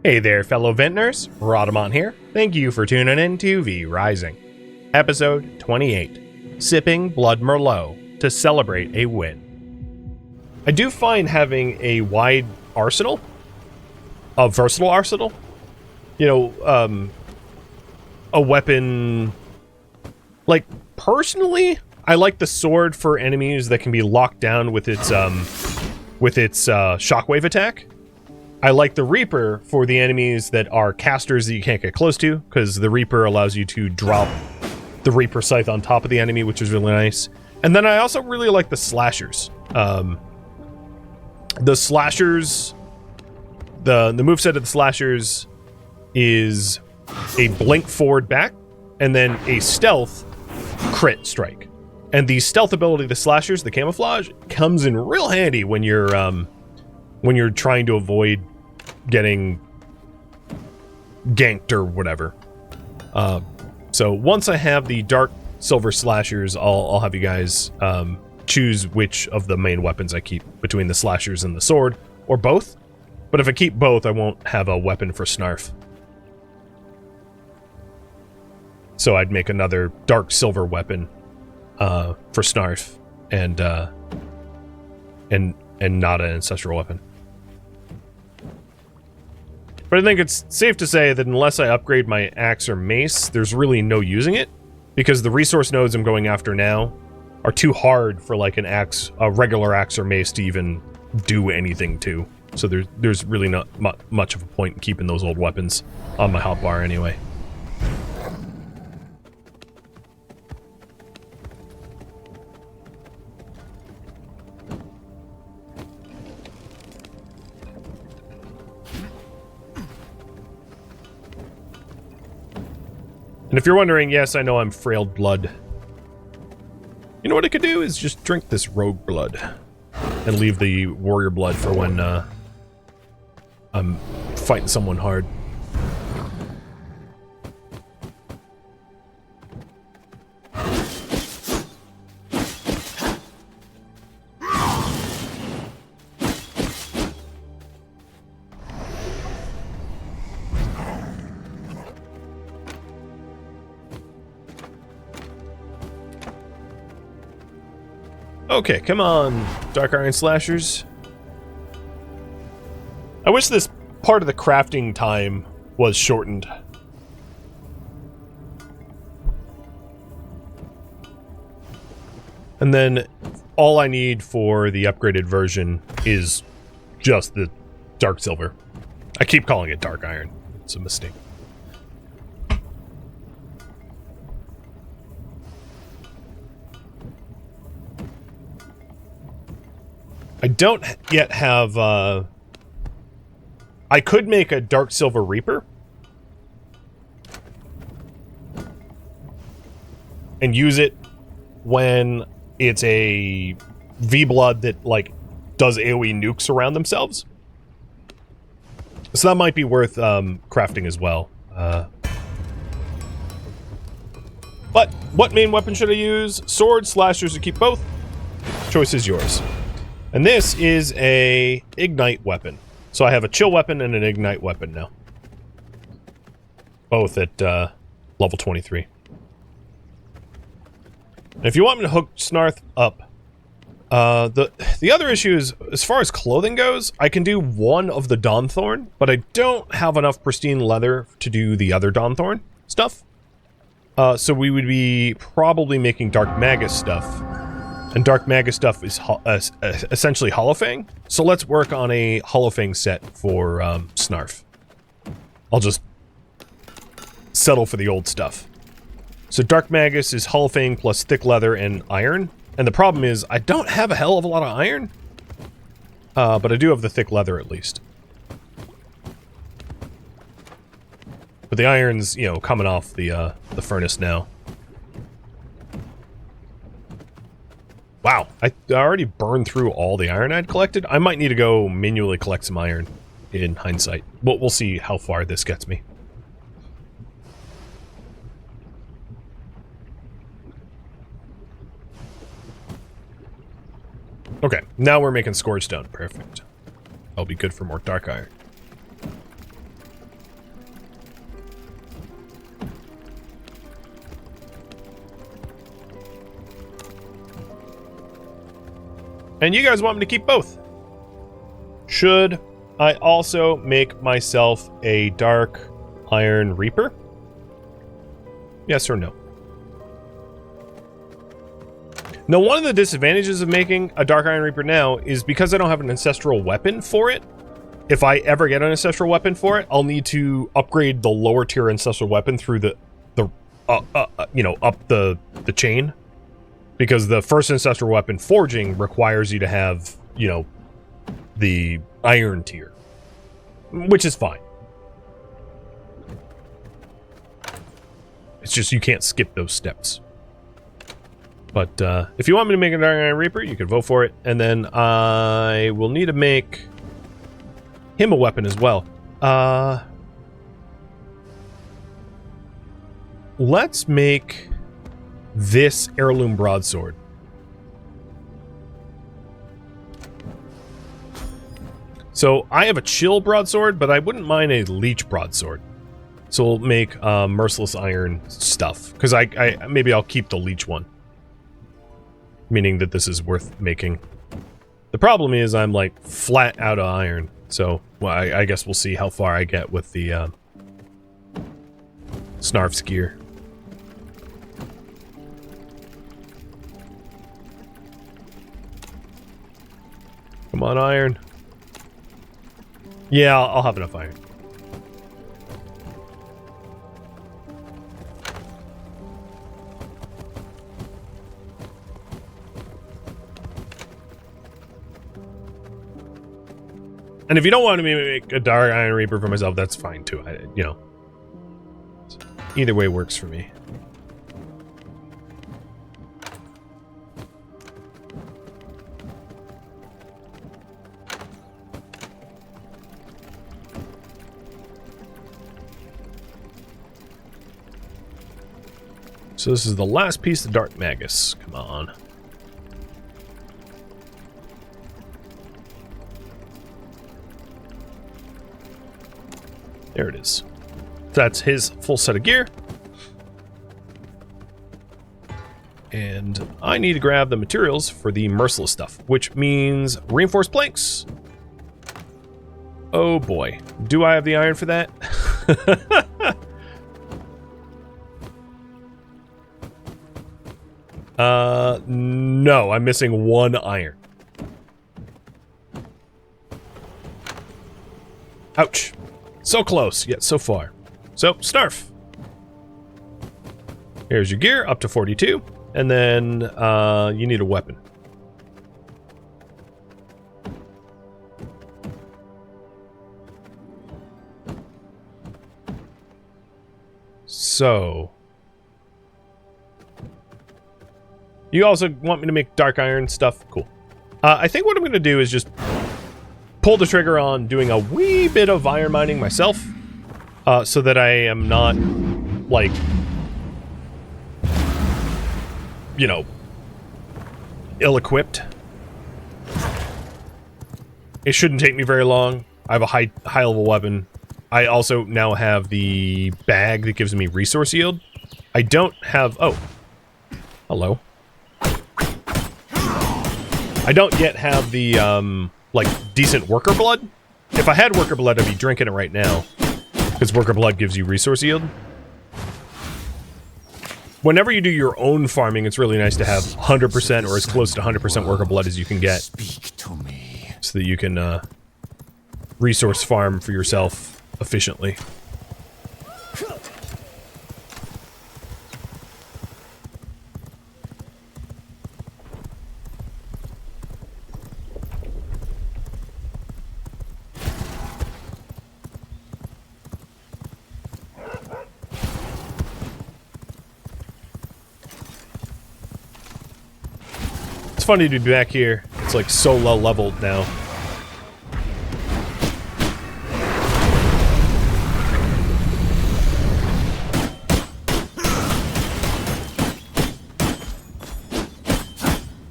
Hey there, fellow vintners. Rhadamant here. Thank you for tuning in to V Rising. Episode 28. Sipping Blood Merlot to celebrate a win. I do find having a wide arsenal, a versatile arsenal, a weapon, like, personally, I like the sword for enemies that can be locked down with its shockwave attack. I like the Reaper for the enemies that are casters that you can't get close to, because the Reaper allows you to drop the Reaper Scythe on top of the enemy, which is really nice. And then I also really like the Slashers. The Slashers, the moveset of the Slashers is a blink forward back, and then a stealth crit strike. And the stealth ability of the Slashers, the camouflage, comes in real handy when you're trying to avoid getting ganked or whatever. So once I have the dark silver slashers, I'll have you guys choose which of the main weapons I keep between the slashers and the sword, or both. But if I keep both, I won't have a weapon for Snarf. So I'd make another dark silver weapon for Snarf and not an ancestral weapon. But I think it's safe to say that unless I upgrade my axe or mace, there's really no using it, because the resource nodes I'm going after now are too hard for like a regular axe or mace to even do anything to. So there's really not much of a point in keeping those old weapons on my hotbar anyway. And if you're wondering, yes, I know I'm frail blood. You know what I could do is just drink this rogue blood and leave the warrior blood for when I'm fighting someone hard. Okay, come on, Dark Iron Slashers. I wish this part of the crafting time was shortened. And then all I need for the upgraded version is just the Dark Silver. I keep calling it Dark Iron. It's a mistake. I don't yet have, I could make a Dark Silver Reaper and use it when it's a V-Blood that, like, does AoE nukes around themselves. So that might be worth crafting as well. But what main weapon should I use? Sword, slashers, or keep both? Choice is yours. And this is a ignite weapon. So I have a chill weapon and an ignite weapon now. Both at level 23. And if you want me to hook Snarf up, the other issue is, as far as clothing goes, I can do one of the Dawnthorn, but I don't have enough pristine leather to do the other Dawnthorn stuff. So we would be probably making Dark Magus stuff. And Dark Magus stuff is essentially Hollowfang. So let's work on a Hollowfang set for Snarf. I'll just settle for the old stuff. So Dark Magus is Hollowfang plus thick leather and iron. And the problem is, I don't have a hell of a lot of iron. But I do have the thick leather at least. But the iron's, you know, coming off the furnace now. Wow, I already burned through all the iron I'd collected. I might need to go manually collect some iron in hindsight. But we'll see how far this gets me. Okay, now we're making Scourge Stone. Perfect. That'll be good for more Dark Iron. And you guys want me to keep both. Should I also make myself a dark iron reaper? Yes or no? Now, one of the disadvantages of making a dark iron reaper now is because I don't have an ancestral weapon for it. If I ever get an ancestral weapon for it, I'll need to upgrade the lower tier ancestral weapon through the you know, up the chain, because the first ancestral weapon forging requires you to have, you know, the iron tier, which is fine. It's just you can't skip those steps. But if you want me to make a Dark Iron Reaper, you can vote for it. And then I will need to make him a weapon as well. Let's make this heirloom broadsword. So I have a chill broadsword, but I wouldn't mind a leech broadsword. So we'll make merciless iron stuff, because maybe I'll keep the leech one. Meaning that this is worth making. The problem is I'm like flat out of iron, so well, I guess we'll see how far I get with the Snarf's gear. Come on, iron. Yeah, I'll have enough iron. And if you don't want me to make a Dark Iron Reaper for myself, that's fine too. You know, either way works for me. So this is the last piece of Dark Magus. Come on. There it is. That's his full set of gear. And I need to grab the materials for the merciless stuff, which means reinforced planks. Oh boy. Do I have the iron for that? No, I'm missing one iron. Ouch. So close, yet so far. So, Snarf. Here's your gear, up to 42. And then, you need a weapon. So... You also want me to make dark iron stuff? Cool. I think what I'm going to do is just pull the trigger on doing a wee bit of iron mining myself, so that I am not, like, you know, ill-equipped. It shouldn't take me very long. I have a high-level weapon. I also now have the bag that gives me resource yield. I don't have... Oh. Hello. I don't yet have the, like, decent worker blood. If I had worker blood, I'd be drinking it right now. Because worker blood gives you resource yield. Whenever you do your own farming, it's really nice to have 100% or as close to 100% worker blood as you can get. Speak to me. So that you can, resource farm for yourself efficiently. It's funny to be back here. It's like so low leveled now.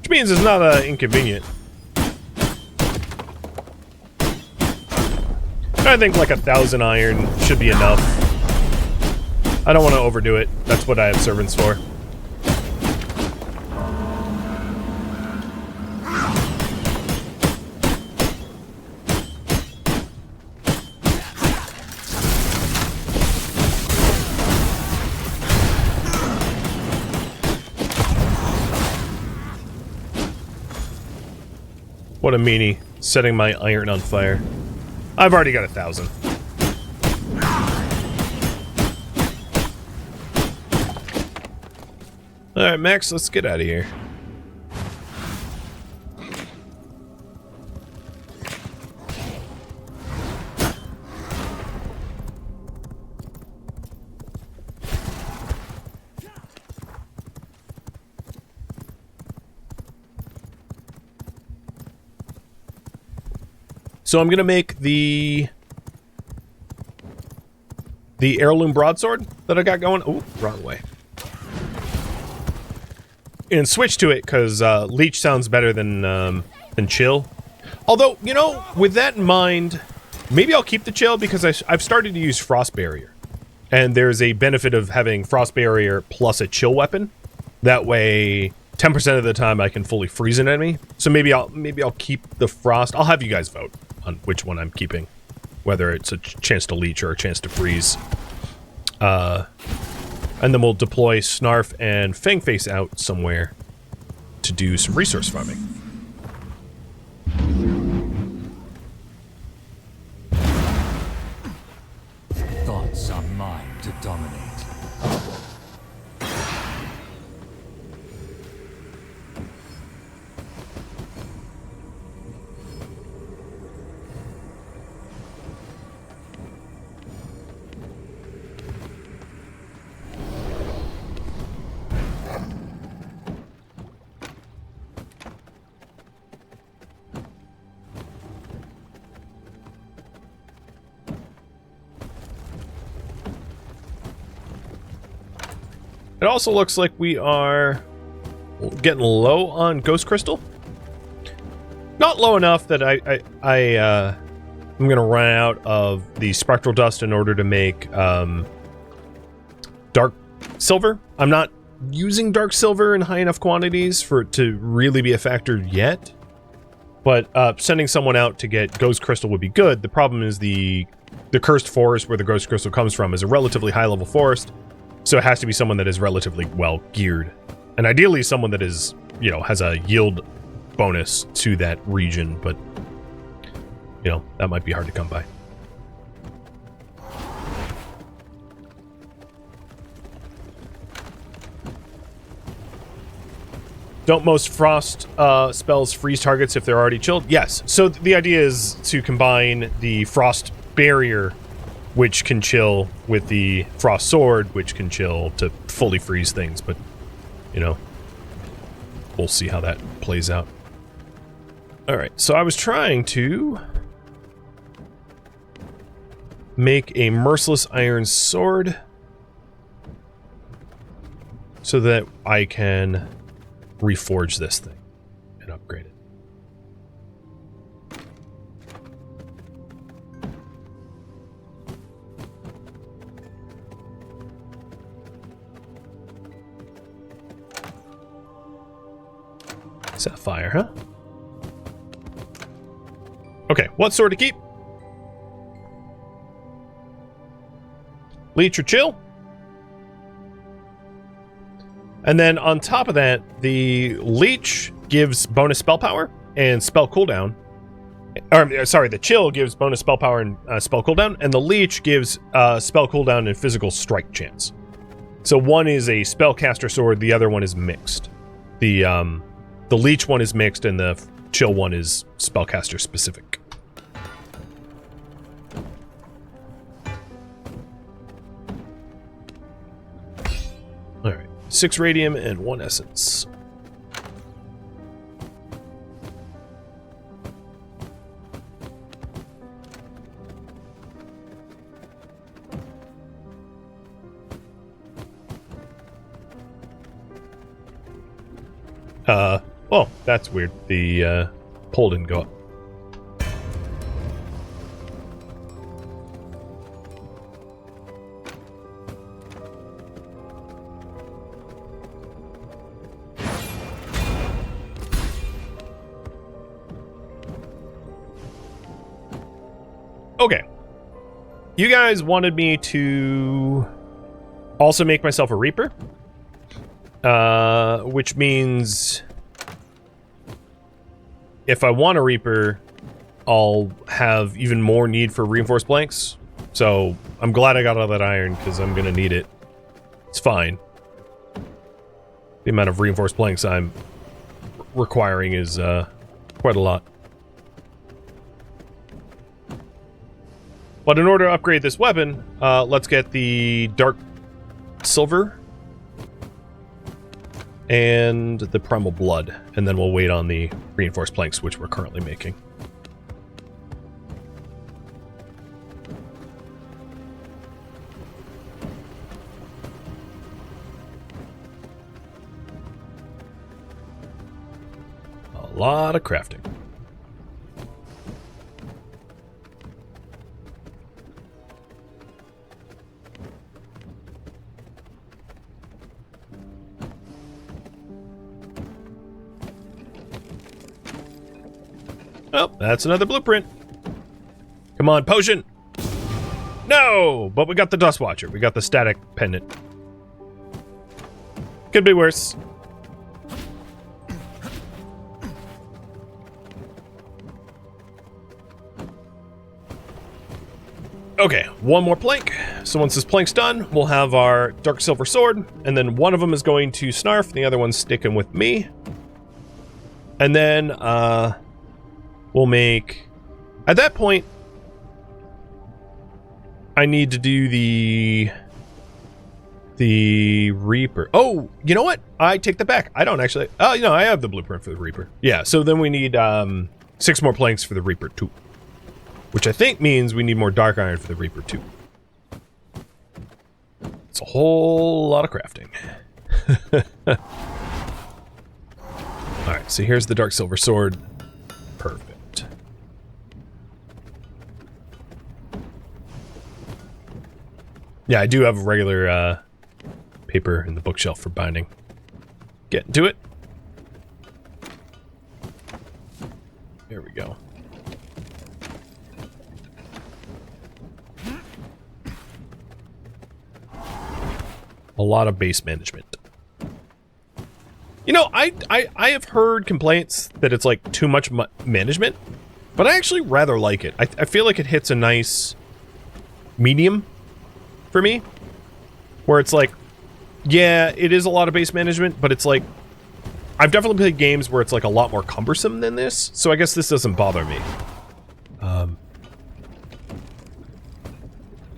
Which means it's not inconvenient. I think like 1,000 iron should be enough. I don't want to overdo it. That's what I have servants for. What a meanie, setting my iron on fire. I've already got 1,000. Alright, Max, let's get out of here. So I'm gonna make the heirloom broadsword that I got going. Ooh, wrong way. And switch to it because leech sounds better than chill. Although, you know, with that in mind, maybe I'll keep the chill because I've started to use frost barrier, and there's a benefit of having frost barrier plus a chill weapon. That way, 10% of the time I can fully freeze an enemy. So maybe I'll keep the frost. I'll have you guys vote on which one I'm keeping, whether it's a chance to leech or a chance to freeze. And then we'll deploy Snarf and Fangface out somewhere to do some resource farming. Thoughts are mine to dominate. It also looks like we are getting low on Ghost Crystal. Not low enough that I'm gonna run out of the Spectral Dust in order to make Dark Silver. I'm not using Dark Silver in high enough quantities for it to really be a factor yet. But sending someone out to get Ghost Crystal would be good. The problem is the Cursed Forest where the Ghost Crystal comes from is a relatively high level forest. So it has to be someone that is relatively well geared. And ideally someone that is, you know, has a yield bonus to that region, but, you know, that might be hard to come by. Don't most frost spells freeze targets if they're already chilled? Yes. So the idea is to combine the frost barrier, which can chill, with the frost sword, which can chill, to fully freeze things. But, you know, we'll see how that plays out. Alright, so I was trying to make a merciless iron sword so that I can reforge this thing and upgrade it. Sapphire, huh? Okay, what sword to keep? Leech or chill? And then on top of that, the Leech gives bonus spell power and spell cooldown. Or, sorry, the chill gives bonus spell power and spell cooldown, and the Leech gives spell cooldown and physical strike chance. So one is a spellcaster sword, the other one is mixed. The Leech one is mixed, and the chill one is spellcaster specific. Alright, 6 radium and 1 essence. Oh, that's weird. The pole didn't go up. Okay. You guys wanted me to also make myself a Reaper. Which means if I want a Reaper, I'll have even more need for reinforced planks. So I'm glad I got all that iron, because I'm going to need it. It's fine. The amount of reinforced planks I'm requiring is quite a lot. But in order to upgrade this weapon, let's get the dark silver and the primal blood, and then we'll wait on the reinforced planks, which we're currently making. A lot of crafting. Oh, that's another blueprint. Come on, potion! No! But we got the Dust Watcher. We got the static pendant. Could be worse. Okay, one more plank. So once this plank's done, we'll have our dark silver sword, and then one of them is going to Snarf, and the other one's sticking with me. And then, we'll make... At that point, I need to do the Reaper. Oh, you know what? I take that back. I don't actually... Oh, you know, I have the blueprint for the Reaper. Yeah, so then we need 6 more planks for the Reaper too. Which I think means we need more dark iron for the Reaper too. It's a whole lot of crafting. Alright, so here's the dark silver sword. Perfect. Yeah, I do have regular paper in the bookshelf for binding. Get into it. There we go. A lot of base management. You know, I have heard complaints that it's like too much management, but I actually rather like it. I feel like it hits a nice medium for me, where it's like, yeah, it is a lot of base management, but it's like, I've definitely played games where it's like a lot more cumbersome than this, so I guess this doesn't bother me.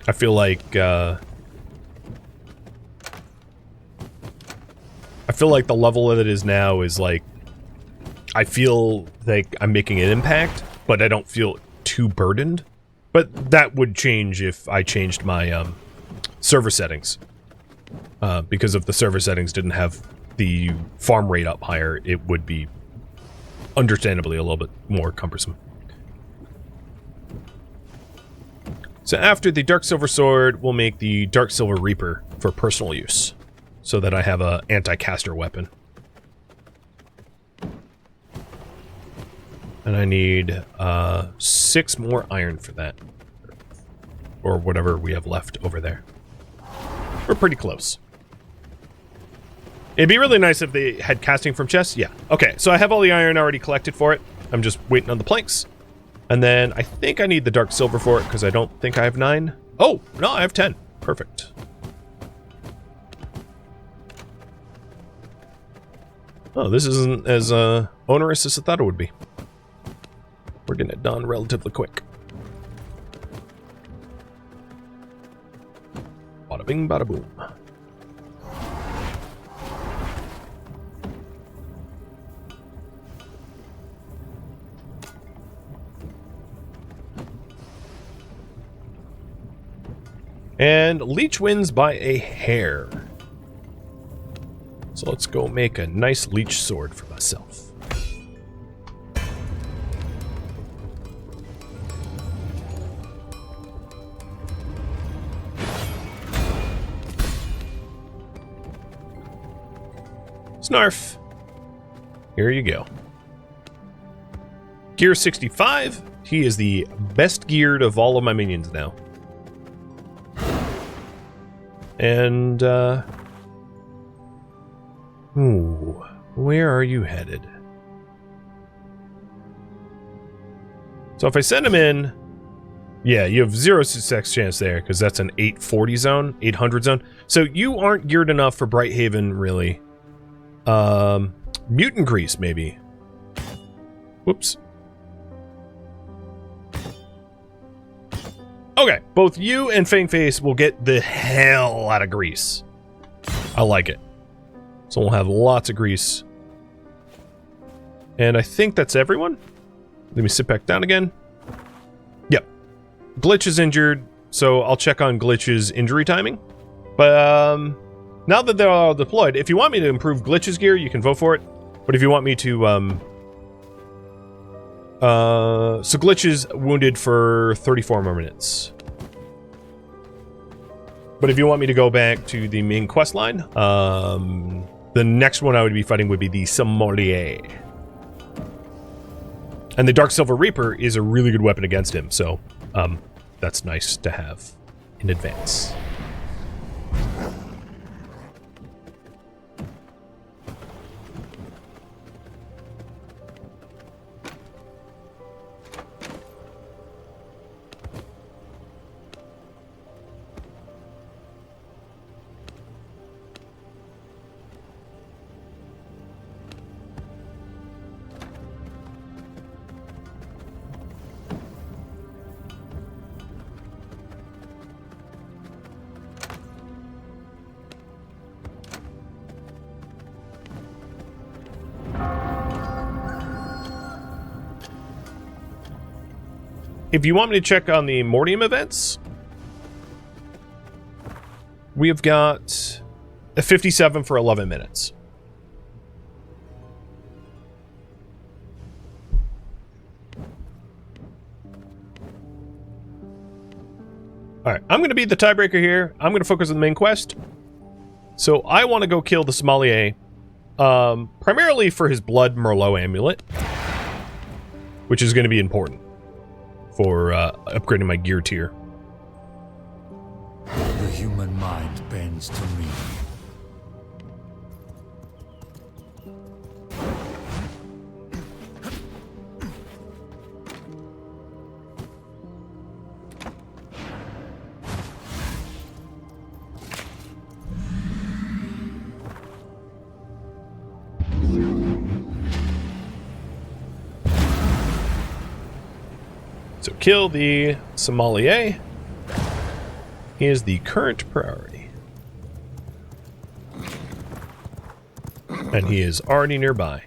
I feel like, the level that it is now is like, I feel like I'm making an impact, but I don't feel too burdened. But that would change if I changed my server settings. Because if the server settings didn't have the farm rate up higher, it would be understandably a little bit more cumbersome. So after the Dark Silver Sword, we'll make the Dark Silver Reaper for personal use, so that I have a anti-caster weapon. And I need 6 more iron for that. Or whatever we have left over there. We're pretty close. It'd be really nice if they had casting from chests. Yeah. Okay, so I have all the iron already collected for it. I'm just waiting on the planks. And then I think I need the dark silver for it, because I don't think I have 9. Oh, no, I have 10. Perfect. Oh, this isn't as onerous as I thought it would be. We're getting it done relatively quick. Bada bing, bada boom. And Leech wins by a hair. So let's go make a nice leech sword for myself. Snarf. Here you go. Gear 65. He is the best geared of all of my minions now. And, ooh, where are you headed? So if I send him in, yeah, you have 0 success chance there because that's an 840 zone, 800 zone. So you aren't geared enough for Brighthaven, really. Mutant Grease, maybe. Whoops. Okay, both you and Fangface will get the hell out of grease. I like it. So we'll have lots of grease. And I think that's everyone. Let me sit back down again. Yep. Glitch is injured, so I'll check on Glitch's injury timing. But now that they're all deployed, if you want me to improve Glitch's gear, you can vote for it. But if you want me to, so Glitch is wounded for 34 more minutes. But if you want me to go back to the main quest line, the next one I would be fighting would be the Sommelier. And the Dark Silver Reaper is a really good weapon against him, so that's nice to have in advance. If you want me to check on the Mortium events, we have got a 57 for 11 minutes. Alright, I'm going to be the tiebreaker here. I'm going to focus on the main quest. So I want to go kill the Sommelier, primarily for his Blood Merlot amulet, which is going to be important for upgrading my gear tier. The human mind bends to me. So kill the Sommelier. He is the current priority. And he is already nearby.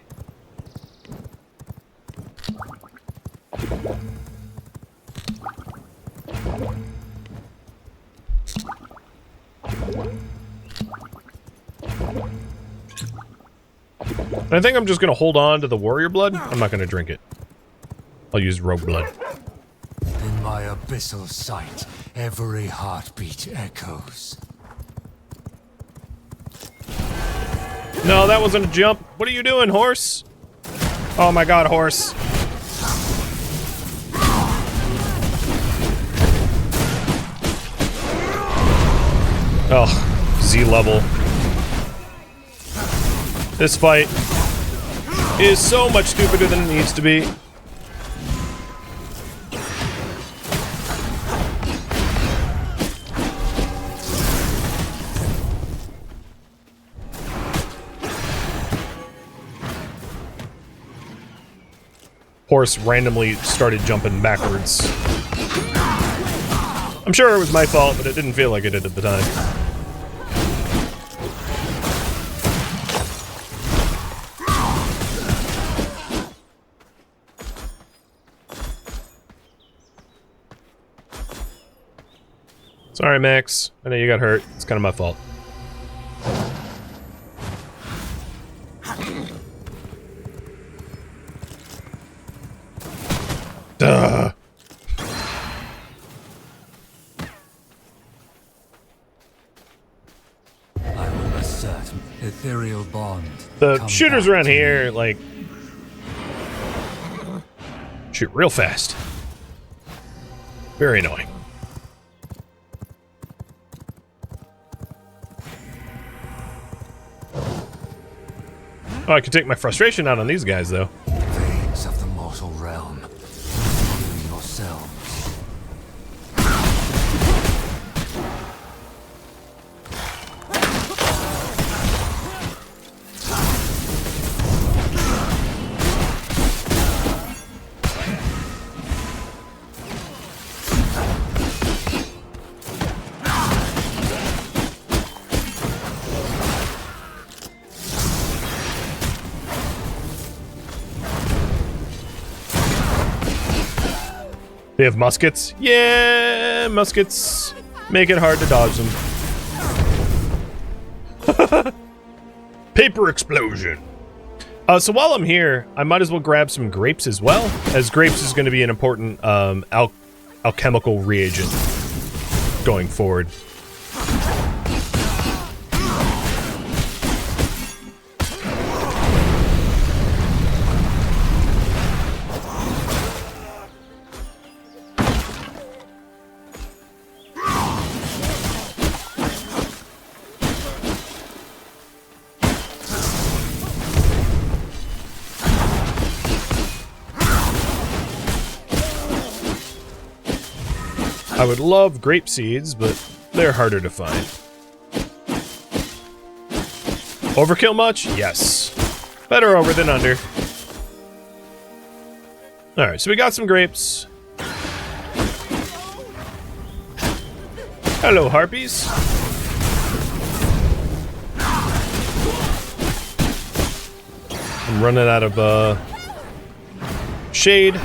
I think I'm just going to hold on to the warrior blood. I'm not going to drink it. I'll use rogue blood. In my abyssal sight, every heartbeat echoes. No, that wasn't a jump. What are you doing, horse? Oh my god, horse. Oh, Z level. This fight is so much stupider than it needs to be. Horse randomly started jumping backwards. I'm sure it was my fault, but it didn't feel like it did at the time. Sorry, Max. I know you got hurt. It's kind of my fault. Duh. I will assert ethereal bond. The shooters around here, like, shoot real fast. Very annoying. Oh, I can take my frustration out on these guys, though. Veins of the mortal realm. They have muskets? Yeah, muskets make it hard to dodge them. Paper explosion. So while I'm here, I might as well grab some grapes as well, as grapes is going to be an important alchemical reagent going forward. I would love grape seeds, but they're harder to find. Overkill much? Yes. Better over than under. Alright, so we got some grapes. Hello, harpies. I'm running out of shade.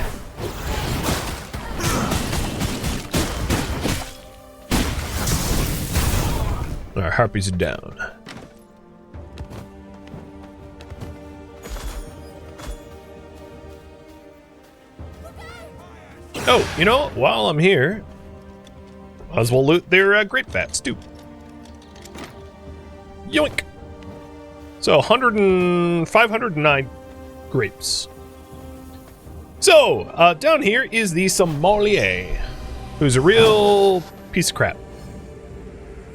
Our harpies are down. Oh, you know, while I'm here, might as well loot their grape vats too. Yoink! So 509 grapes. So, down here is the sommelier, who's a real piece of crap.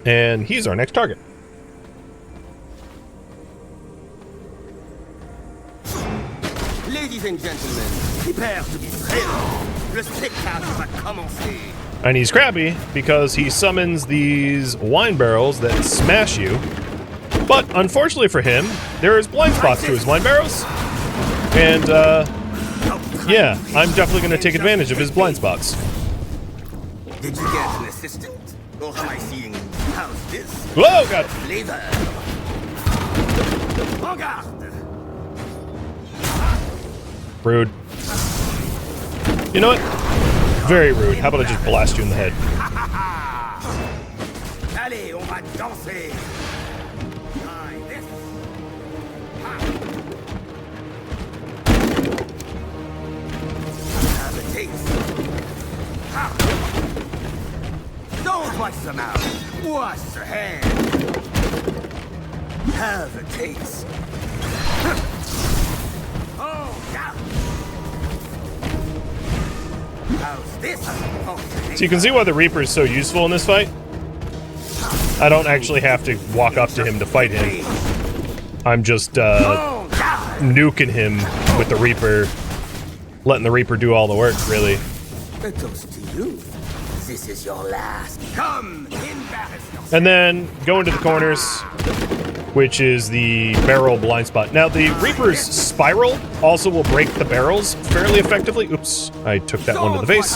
And he's our next target. Ladies and gentlemen, prepare to be thrilled. Le spectacle va commencer. And he's crabby because he summons these wine barrels that smash you. But unfortunately for him, there is blind spots to his wine barrels. And, yeah, I'm definitely going to take advantage of his blind spots. Did you get an assistant? Or am I seeing how's this? Whoa, God! Flavor. En garde. Rude. You know what? Very rude. How about I just blast you in the head? Allez, on va danser. Try this. Have a taste. Don't wash them out. Wash your hands. Have a taste. Oh, yeah. How's this? So you can see why the Reaper is so useful in this fight. I don't actually have to walk up to him to fight him. I'm just nuking him with the Reaper, letting the Reaper do all the work, really. A toast to you. This is your last. Come, embarrass yourself. And then go into the corners, which is the barrel blind spot. Now, the Reaper's spiral also will break the barrels fairly effectively. Oops, I took that one to the face.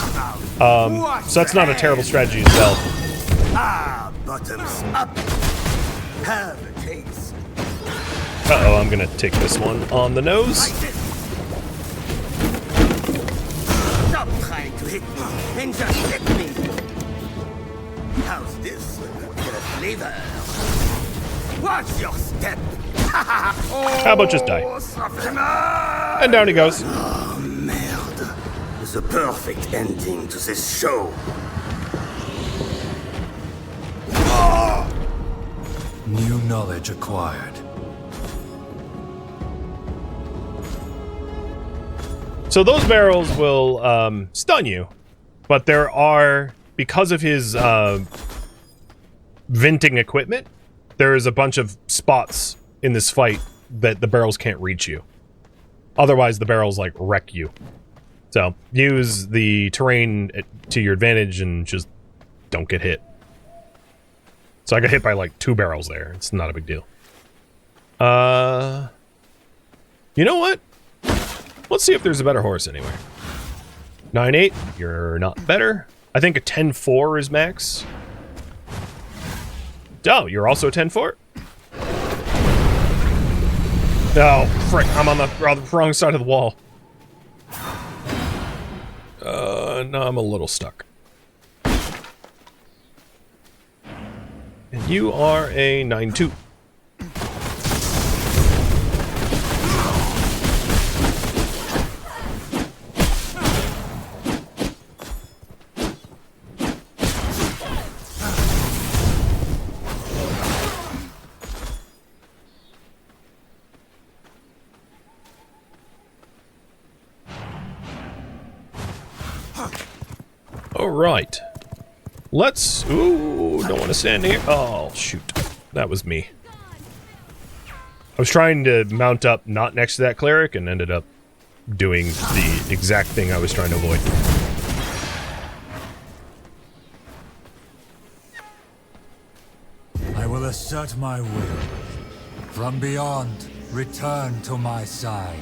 So that's not a terrible strategy itself. Ah, bottoms up. Have a taste. Uh-oh, I'm gonna take this one on the nose. Like this. Stop trying to hit me and just hit me. How's this? Get a flavor. Watch your step. How about just die? And down he goes. Oh, merde. The perfect ending to this show. New knowledge acquired. So those barrels will stun you, but there are, because of his venting equipment, there is a bunch of spots in this fight that the barrels can't reach you. Otherwise, the barrels, like, wreck you. So, use the terrain to your advantage and just don't get hit. So I got hit by, like, 2 barrels there. It's not a big deal. You know what? Let's see if there's a better horse anywhere. 9-8, you're not better. I think a 10-4 is max. Oh, you're also a 10-4? Oh, frick, I'm on the wrong side of the wall. No, I'm a little stuck. And you are a 9-2. Alright. Let's... Ooh, don't want to stand here. Oh, shoot. That was me. I was trying to mount up not next to that cleric and ended up doing the exact thing I was trying to avoid. I will assert my will. From beyond, return to my side.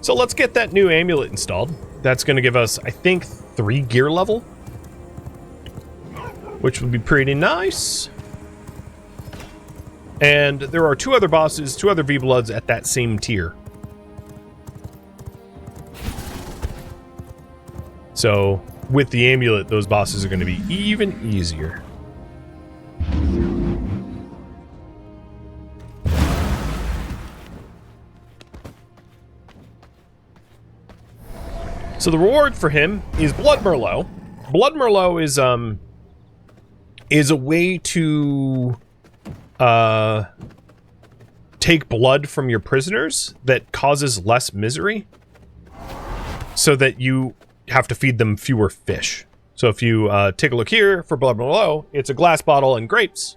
So let's get that new amulet installed. That's going to give us, I think, 3 gear level, which would be pretty nice. And there are 2 other bosses, 2 other V-Bloods at that same tier. So with the amulet, those bosses are going to be even easier. So the reward for him is Blood Merlot. Blood Merlot is a way to take blood from your prisoners that causes less misery, so that you have to feed them fewer fish. So if you take a look here for Blood Merlot, it's a glass bottle and grapes,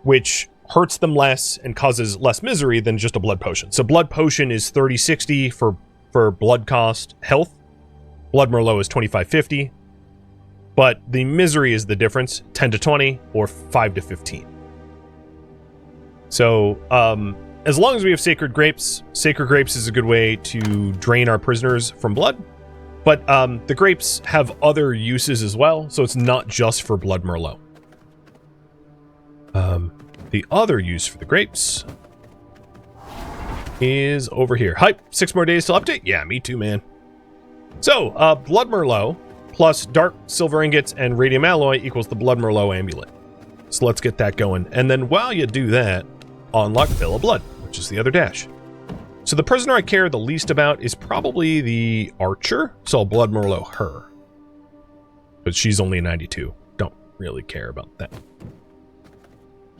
which hurts them less and causes less misery than just a blood potion. So blood potion is 30-60 for blood cost health. Blood Merlot is 25-50, but the misery is the difference, 10-20 or 5-15. So, as long as we have Sacred Grapes is a good way to drain our prisoners from blood, but the grapes have other uses as well, so it's not just for Blood Merlot. The other use for the grapes is over here. Hype, 6 more days till update? Yeah, me too, man. So, Blood Merlot plus Dark Silver Ingots and Radium Alloy equals the Blood Merlot Amulet. So let's get that going. And then while you do that, unlock Veil of Blood, which is the other dash. So the prisoner I care the least about is probably the Archer, so I'll Blood Merlot her. But she's only a 92. Don't really care about that.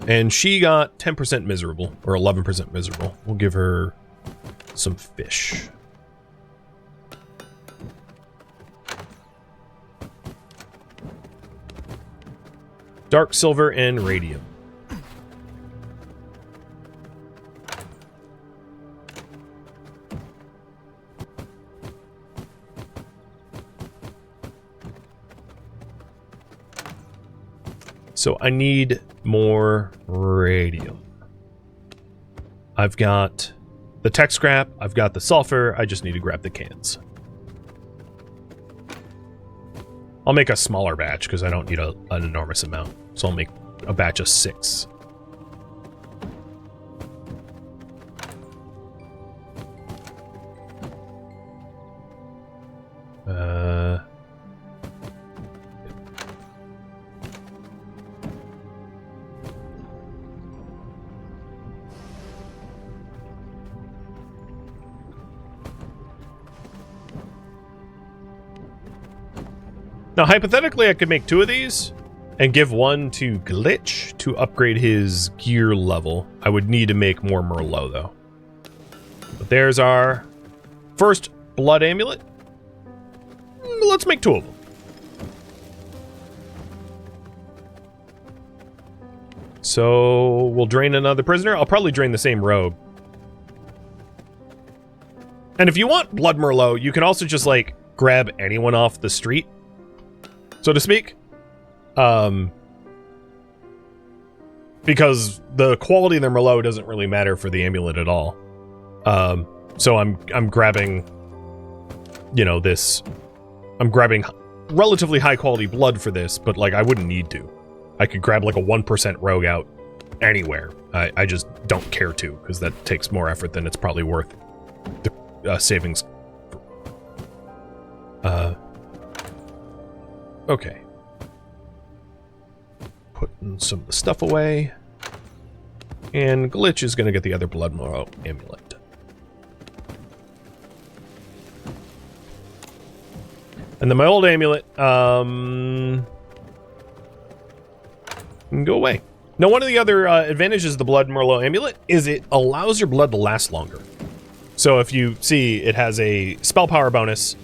And she got 10% miserable, or 11% miserable. We'll give her some fish. Dark Silver and Radium. So I need more radium. I've got the tech scrap, I've got the sulfur, I just need to grab the cans. I'll make a smaller batch because I don't need an enormous amount. So I'll make a batch of 6. Now, hypothetically, I could make 2 of these and give one to Glitch to upgrade his gear level. I would need to make more Merlot, though. But there's our first blood amulet. Let's make 2 of them. So we'll drain another prisoner. I'll probably drain the same rogue. And if you want blood Merlot, you can also just, like, grab anyone off the street, so to speak. Because the quality of the Merlot doesn't really matter for the amulet at all. So I'm grabbing you know, this... I'm grabbing relatively high-quality blood for this, but, like, I wouldn't need to. I could grab, like, a 1% rogue out anywhere. I just don't care to, because that takes more effort than it's probably worth. The savings... Okay. Putting some of the stuff away. And Glitch is going to get the other Blood Merlot amulet. And then my old amulet, can go away. Now, one of the other advantages of the Blood Merlot amulet is it allows your blood to last longer. So if you see, it has a spell power bonus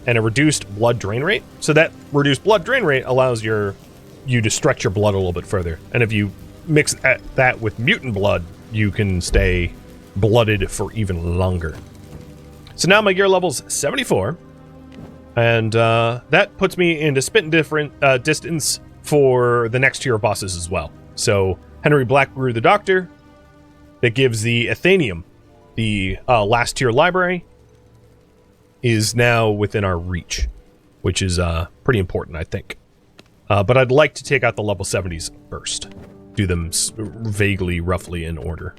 and a reduced blood drain rate. So that reduced blood drain rate allows you to stretch your blood a little bit further. And if you mix that with mutant blood, you can stay blooded for even longer. So now my gear level's 74. And that puts me into spit and distance for the next tier of bosses as well. So Henry Blackbrew the Doctor, that gives the Athenium, the last tier library, is now within our reach, which is pretty important, I think. But I'd like to take out the level 70s first. Do them vaguely, roughly in order.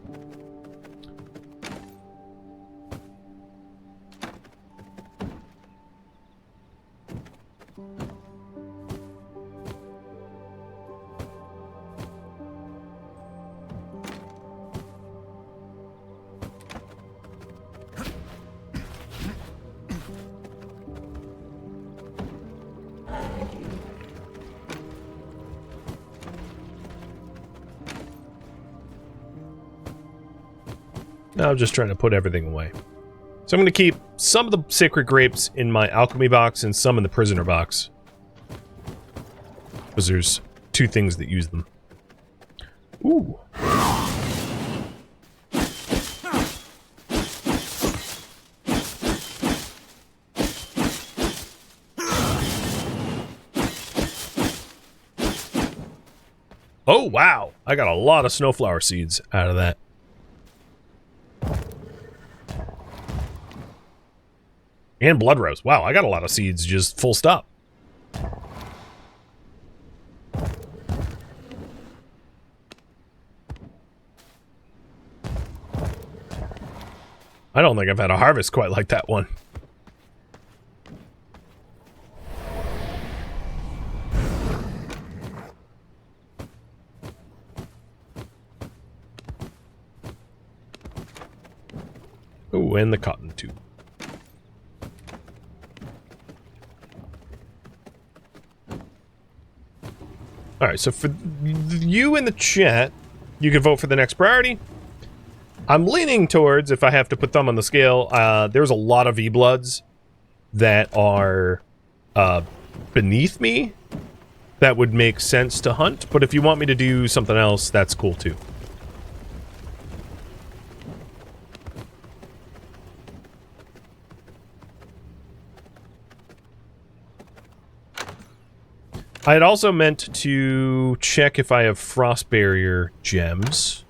Now I'm just trying to put everything away. So I'm going to keep some of the sacred grapes in my alchemy box and some in the prisoner box. Because there's two things that use them. Ooh. Oh, wow. I got a lot of snowflower seeds out of that. And blood rose. Wow, I got a lot of seeds just full stop. I don't think I've had a harvest quite like that one. Oh, and the cotton too. Alright, so for you in the chat, you can vote for the next priority. I'm leaning towards, if I have to put thumb on the scale, there's a lot of E-Bloods that are beneath me that would make sense to hunt, but if you want me to do something else, that's cool too. I had also meant to check if I have frost barrier gems.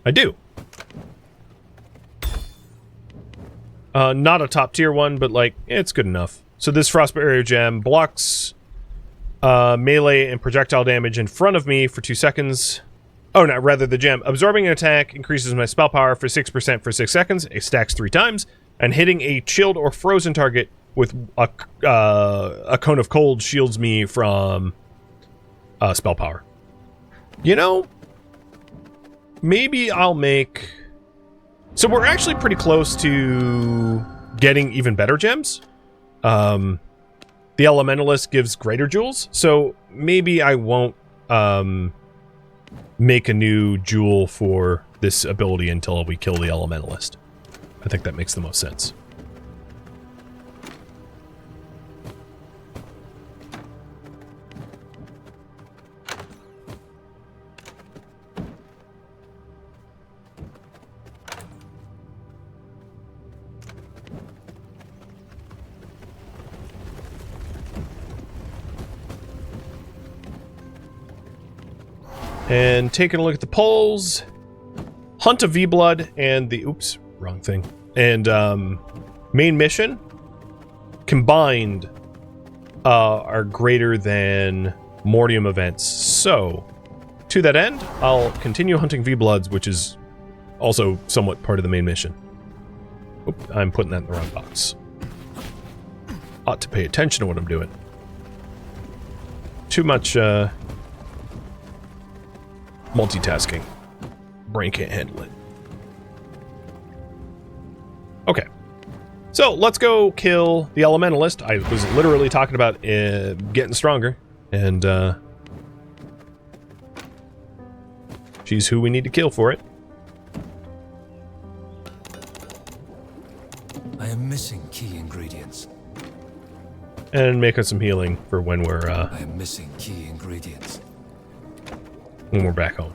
I do. Not a top tier one, but like, it's good enough. So this frost barrier gem blocks melee and projectile damage in front of me for 2 seconds. Oh, no, rather the gem. Absorbing an attack increases my spell power for 6% for 6 seconds. It stacks 3 times. And hitting a chilled or frozen target with a cone of cold shields me from spell power. You know, maybe I'll make... So we're actually pretty close to getting even better gems. The Elementalist gives greater jewels, so maybe I won't make a new jewel for this ability until we kill the Elementalist. I think that makes the most sense. And taking a look at the polls, hunt a V-Blood and the... Oops, wrong thing. And main mission combined are greater than Mortium events. So, to that end, I'll continue hunting V-Bloods, which is also somewhat part of the main mission. Oop, I'm putting that in the wrong box. Ought to pay attention to what I'm doing. Too much multitasking. Brain can't handle it. Okay. So, let's go kill the Elementalist. I was literally talking about getting stronger, and she's who we need to kill for it. I am missing key ingredients. And make us some healing for when we're I am missing key ingredients. when we're back home.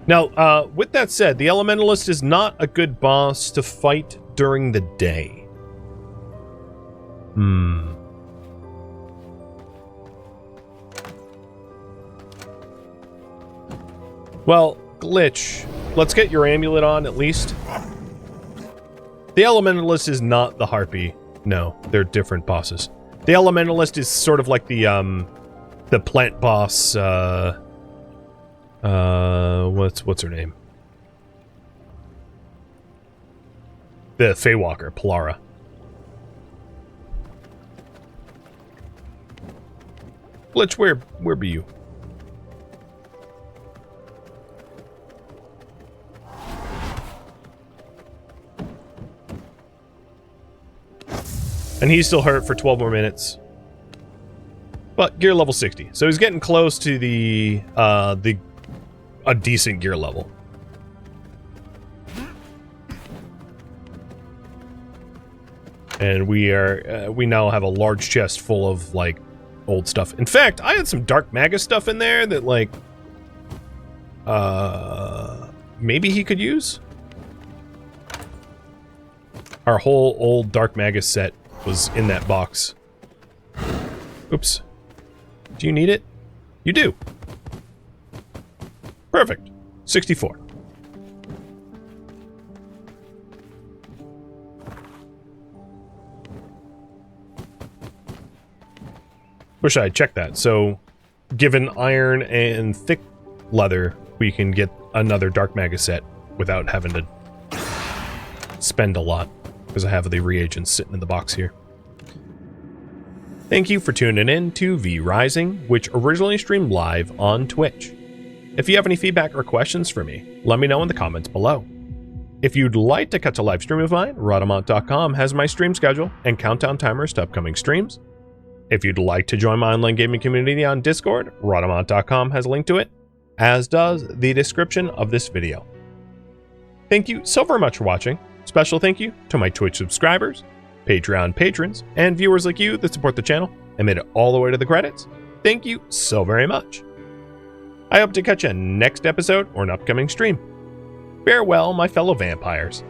Now, with that said, the Elementalist is not a good boss to fight during the day. Well, Glitch, let's get your amulet on at least. The Elementalist is not the Harpy. No, they're different bosses. The Elementalist is sort of like the plant boss, what's her name? The Feywalker, Polara. Glitch, where be you? And he's still hurt for 12 more minutes. But gear level 60. So he's getting close to a decent gear level. And we now have a large chest full of, like, old stuff. In fact, I had some Dark Magus stuff in there that, like, maybe he could use? Our whole old Dark Magus set was in that box. Oops. Do you need it? You do. Perfect. 64. Wish I had checked that. So, given iron and thick leather, we can get another Dark Magus set without having to spend a lot, because I have the reagents sitting in the box here. Thank you for tuning in to V Rising, which originally streamed live on Twitch. If you have any feedback or questions for me, let me know in the comments below. If you'd like to catch a live stream of mine, Rhadamant.com has my stream schedule and countdown timers to upcoming streams. If you'd like to join my online gaming community on Discord, Rhadamant.com has a link to it, as does the description of this video. Thank you so very much for watching. Special thank you to my Twitch subscribers, Patreon patrons, and viewers like you that support the channel and made it all the way to the credits. Thank you so very much. I hope to catch you next episode or an upcoming stream. Farewell, my fellow vampires.